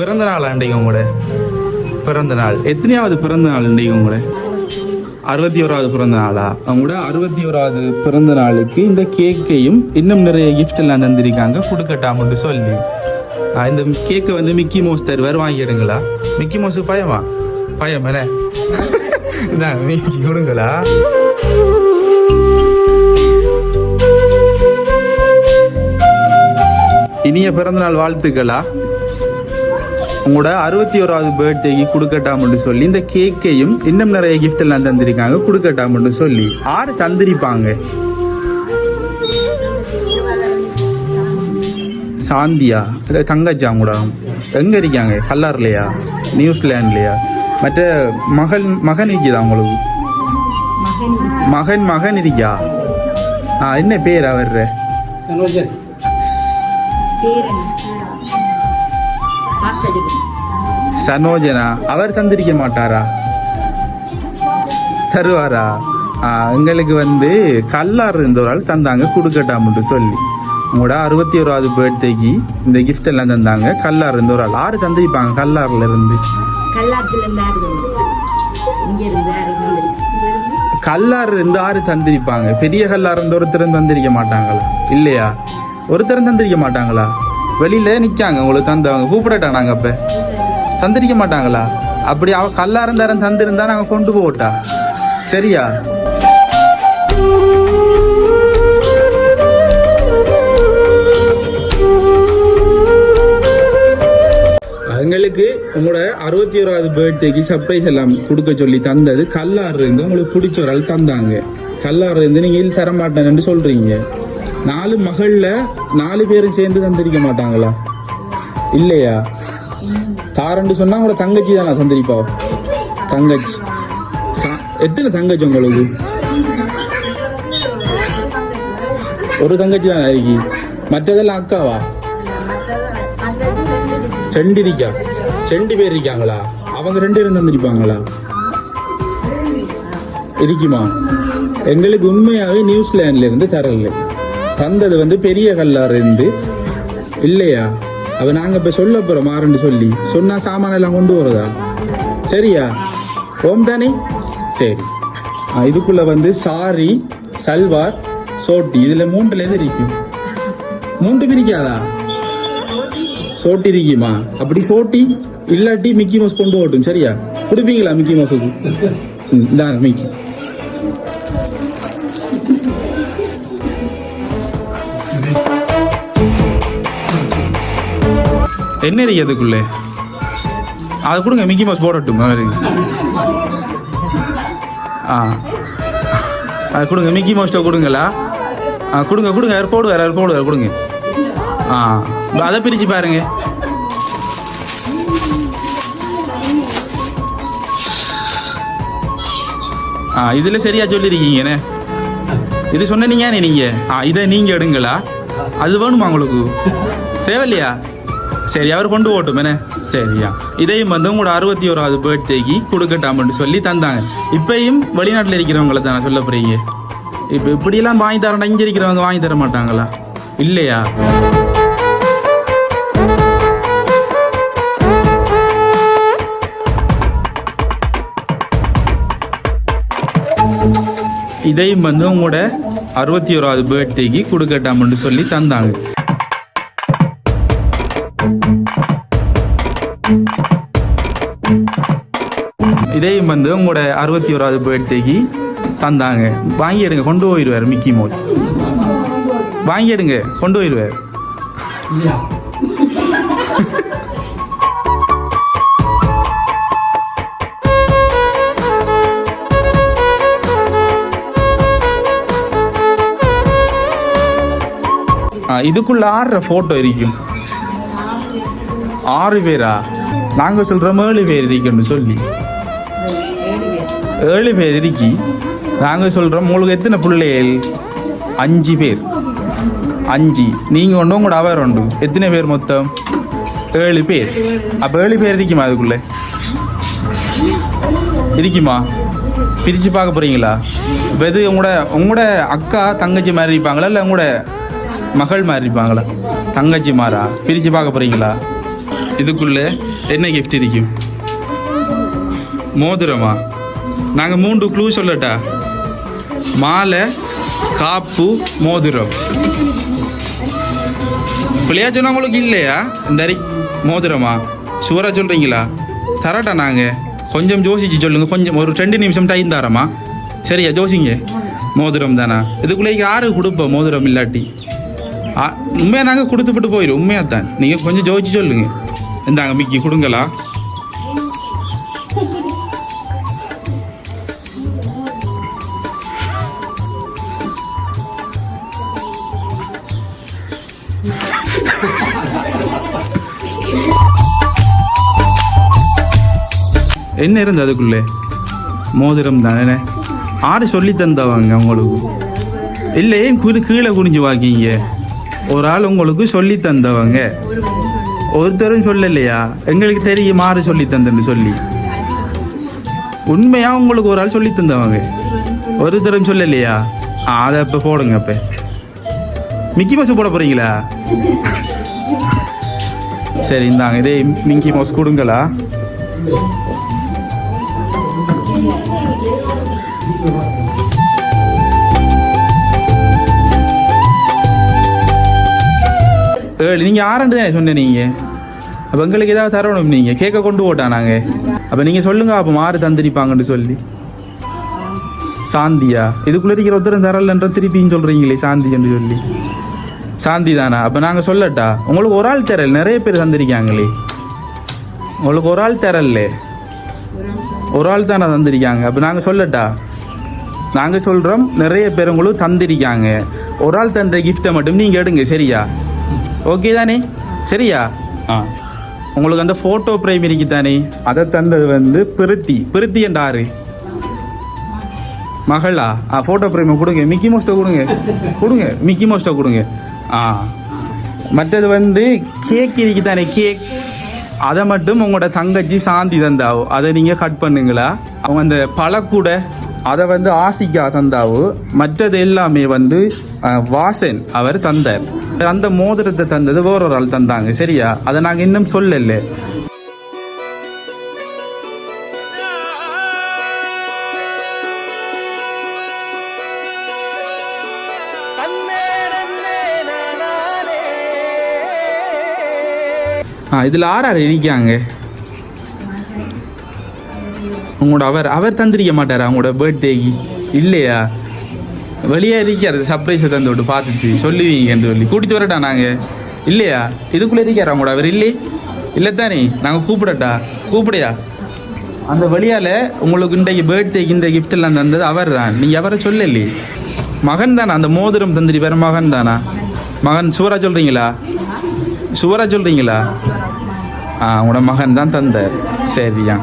பிறந்த நாள் அன்றைக்கு உங்களோட பிறந்த நாள் எத்தனையாவது பிறந்த நாள் இன்றைக்கு உங்களோட 61வது பிறந்த நாளா? அவங்களோட 61வது பிறந்த நாளுக்கு இந்த கேக்கையும் இன்னும் நிறைய கிஃப்ட் எல்லாம் தந்திருக்காங்க கொடுக்கட்டாமன்னு சொல்லி. இந்த கேக்கை வந்து மிக்கி மவுஸ் தருவார், வாங்கிடுங்களா? மிக்கி மவுஸ் பயமா? பயம் மிக்கி கொடுங்களா? இனிய பிறந்தநாள் வாழ்த்துக்களா. உங்களோட 61வது பர்த்டேக்கு கொடுக்கட்டாம்னு சொல்லி இந்த கேக்கையும் இன்னும் நிறைய கிஃப்ட் எல்லாம் தந்திருக்காங்க கொடுக்கட்டாம்னு சொல்லி. ஆறு தந்திருப்பாங்க. சாந்தியா தங்கச்சா கூட எங்க இருக்காங்க? கல்லார்லையா, நியூசிலாண்ட்லயா? மற்ற மகன் இருக்குதா உங்களுக்கு? மகன் இருக்கா? என்ன பேர் அவர்? சனோஜனா. அவர் தந்திருக்க மாட்டாரா? தருவாரா? எங்களுக்கு வந்து கல்லாறு இருந்த ஒரு ஆள் தந்தாங்க கொடுக்கட்டாம்னு சொல்லி. உங்களோட 61வது பர்த்டேக்கு இந்த கிஃப்ட் எல்லாம் தந்தாங்க. கல்லாறு இருந்த ஒரு ஆள். ஆறு தந்திருப்பாங்க கல்லாறுல இருந்து. கல்லாறு இருந்து ஆறு தந்திருப்பாங்க. பெரிய கல்லாறு இருந்து ஒருத்தரும் தந்திருக்க மாட்டாங்களா? இல்லையா? ஒருத்தரும் தந்திருக்க மாட்டாங்களா? வெளியில நிக்காங்க. உங்களுக்கு தந்தவங்க கூப்பிடட்டா? நாங்க அப்ப தந்திருக்க மாட்டாங்களா? அப்படி அவ கல்லாரந்தாரம் தந்திருந்தா நாங்க கொண்டு போட்டா சரியா? எங்களுக்கு உங்களோட 61வது பர்த்டேக்கு சர்ப்ரைஸ் எல்லாம் கொடுக்க சொல்லி தந்தது கல்லாறு இருந்து உங்களுக்கு பிடிச்ச ஒரு ஆள் தந்தாங்க. கல்லாறு இருந்து நீங்க தரமாட்டேன்னு சொல்றீங்க. 4 மகள்ல 4 பேரும் சேர்ந்து தந்திருக்க மாட்டாங்களா? இல்லையா? தாரண்டு சொன்னா உங்களோட தங்கச்சி தானே தந்திருப்பா? தங்கச்சி. எத்தனை தங்கச்சி உங்களுக்கு? ஒரு தங்கச்சி தானே இருக்கு. மற்றதெல்லாம் அக்காவா? 2 இருக்கா? 2 பேர் இருக்காங்களா? அவங்க 2 பேரும் தந்திருப்பாங்களா? இருக்குமா? எங்களுக்கு உண்மையாவே நியூசிலாண்ட்ல இருந்து தரல. தந்தது வந்து பெரிய கல்லாறு இருந்து. இல்லையா? அப்ப நாங்க இப்ப சொல்ல போறோம் மாறன்னு சொல்லி சொன்னா சாமான எல்லாம் கொண்டு வரதா? சரியா? ஓம் தானே? சரி. இதுக்குள்ள வந்து சாரி, சல்வார், சோட்டி, இதுல 3ல எது இருக்கும்? 3 பிரிக்காதா? சோட்டி இருக்குமா? அப்படி சோட்டி இல்லாட்டி மிக்கி மவுஸ் கொண்டு போட்டும். சரியா? கொடுப்பீங்களா மிக்கி மவுஸுக்கு? இந்தாங்க மிக்கி. என்ன இருக்கு அதுக்குள்ளே? அதை கொடுங்க. மிக்கி மவுஸ் போடட்டும். அது கொடுங்க. மிக்கி மவுஸ்ட்டை கொடுங்களா? கொடுங்க கொடுங்க. அவர் போடுவார் கொடுங்க. அதை பிரிச்சு பாருங்க. இதுல சரியா சொல்லிருக்கீங்கண்ணே. இது சொன்னீங்க நீங்க. இதை நீங்க எடுங்களா? அது வேணுமா உங்களுக்கு? தேவையில்லையா? சரி, அவர் கொண்டு போட்டுமேனே. சரியா? இதையும் வந்து உங்களோட 61வது பர்த்டேக்கு கொடுக்கட்டாம்னு சொல்லி தந்தாங்க. இப்பயும் வெளிநாட்டில் இருக்கிறவங்களை தானே சொல்ல போறீங்க? இப்போ இப்படியெல்லாம் வாங்கி தரேன். இங்கே இருக்கிறவங்க வாங்கி தர மாட்டாங்களா? இல்லையா? இதையும் வந்து உங்களோட 61வது பர்த்டேக்கு கொடுக்கட்டாம்னு சொல்லி தந்தாங்க. இதையும் வந்து உங்களோட 61வது பர்த்டேக்கு தந்தாங்க. வாங்கி எடுங்க, கொண்டு போயிடுவார் மிக்கி மவுஸ். வாங்கி எடுங்க, கொண்டு போயிடுவார். இதுக்குள்ள 6 போட்டோ இருக்கும். 6 பேரா? நாங்க சொல்றோம் 7 பேர் இருக்கணும் சொல்லி. 7 பேர் இருக்கி. நாங்க சொல்றோம் உங்களுக்கு எத்தனை பிள்ளைகள்? 5 பேர். 5. நீங்க ஒன்று உங்களோட அவர் உண்டு. எத்தனை பேர் மொத்தம்? 7 பேர். அப்ப 7 பேர் இருக்குமா? அதுக்குள்ள இருக்குமா? பிரிச்சு பார்க்க போறீங்களா? இப்போ இது உங்களோட அக்கா தங்கச்சி மாதிரி இருப்பாங்களா, இல்லை உங்களோட மகள் மாதிரி இருப்பாங்களா? தங்கச்சி மாறா? பிரிச்சு பார்க்க போறீங்களா? இதுக்குள்ள என்ன கிஃப்ட் இருக்கும்? மோதிரமா? நாங்க 3 க்ளூ சொல்லட்டா? மாலை, காப்பு, மோதிரம். பிள்ளையா சொன்னா உங்களுக்கு இல்லையா? இந்த மோதிரமா? சுவரா சொல்றீங்களா? தரட்டா நாங்க கொஞ்சம் யோசிச்சு சொல்லுங்க. கொஞ்சம் ஒரு 2 நிமிஷம் டைம் தரமா? சரியா? ஜோசிங்க. மோதிரம் தானா? இதுக்குள்ளே யாருக்கு கொடுப்போம் மோதிரம் இல்லாட்டி? உண்மையாக நாங்கள் கொடுத்துப்பட்டு போயிடும். உண்மையாக தான். நீங்கள் கொஞ்சம் ஜோதிச்சு சொல்லுங்க. இந்தாங்க மிக்கி கொடுங்களா? என்ன இருந்து அதுக்குள்ளே? மோதிரம் தானே. 6 சொல்லி தந்தவங்க உங்களுக்கு. இல்லை, ஏன் கீழே குனிஞ்சு வாக்கிங்க? ஒரு ஆள் உங்களுக்கு சொல்லி தந்தவங்க. ஒருத்தரும் சொல்லலையா? எங்களுக்கு தெரியும் 6 சொல்லி தந்தன்னு சொல்லி. உண்மையா உங்களுக்கு ஒரு ஆள் சொல்லி தந்தவங்க, ஒருத்தரும் சொல்லலையா? அதை அப்ப போடுங்க. அப்ப மிக்கி மவுஸ் போட போறீங்களா? சரி, இந்தாங்க இதே மிக்கி மவுஸ் கொடுங்களா? நீங்கள் 6 தானே சொன்னீங்க. அப்போ எங்களுக்கு ஏதாவது தரணும். நீங்கள் கேட்க கொண்டு போட்டானாங்க. அப்போ நீங்கள் சொல்லுங்க. அப்போ 6 தந்திருப்பாங்கன்னு சொல்லி. சாந்தியா? இதுக்குள்ளே இருக்கிற ஒருத்தரும் தரலன்ற திருப்பின்னு சொல்கிறீங்களே சாந்தின்னு சொல்லி. சாந்தி தானா? அப்போ நாங்கள் சொல்லட்டா? உங்களுக்கு ஒரு ஆள் தரல, நிறைய பேர் தந்திருக்காங்களே. உங்களுக்கு ஒரு ஆள் தரல, ஒரு ஆள் தானே தந்திருக்காங்க. அப்போ நாங்கள் சொல்லட்டா? நாங்கள் சொல்கிறோம் நிறைய பேர் உங்களுக்கு தந்திருக்காங்க. ஒரு ஆள் தந்த கிஃப்டை மட்டும் நீங்கள் எடுங்க. சரியா? ஓகே தானே? சரியா? உங்களுக்கு அந்த ஃபோட்டோ ஃப்ரேம் இருக்கு தானே, அதை தந்தது வந்து பிரித்தி என்றாரு மகளா? ஃபோட்டோ ஃப்ரேமை கொடுங்க. மிக்கி மவுஸ்ட்டை கொடுங்க. மிக்கி மவுஸ்ட்டை கொடுங்க. மற்றது வந்து கேக் இருக்கு தானே, கேக், அதை மட்டும் உங்களோட தங்கச்சி சாந்தி தந்தாவோ. அதை நீங்கள் கட் பண்ணுங்களா? அவங்க அந்த பழக்கூட அதை வந்து ஆசிக்கா தந்தாவோ. மற்றது எல்லாமே வந்து வாசன் அவர் தந்தார். அந்த மோதிரத்தை தந்தது வேறொரு ஆள் தந்தாங்க. சரியா? அதை நாங்கள் இன்னும் சொல்லல. இதில் 6 இருக்காங்க. உங்களோட அவர் தந்திரிக்க மாட்டாரா உங்களோட பர்த்டேக்கு? இல்லையா? வெளியே இருக்காரு. சர்ப்ரைஸை தந்து விட்டு பார்த்துட்டு சொல்லுவீங்கன்னு சொல்லி கூட்டிட்டு வரட்டா நாங்கள்? இல்லையா? இதுக்குள்ளே இருக்காரா உங்களோட அவர்? இல்லை தானே? நாங்கள் கூப்பிடட்டா? கூப்பிடையா? அந்த வழியால் உங்களுக்கு இன்றைக்கு பர்த்டேக்கு இந்த கிஃப்ட் எல்லாம் தந்தது அவர் தான். நீங்கள் அவரை சொல்லலே. மகன் தானா? அந்த மோதிரம் தந்திரி வேற மகன் தானா? மகன் சுவரா சொல்கிறீங்களா? சுவரா சொல்கிறீங்களா? உங்களோட மகன் தான் தந்தார். சரியா?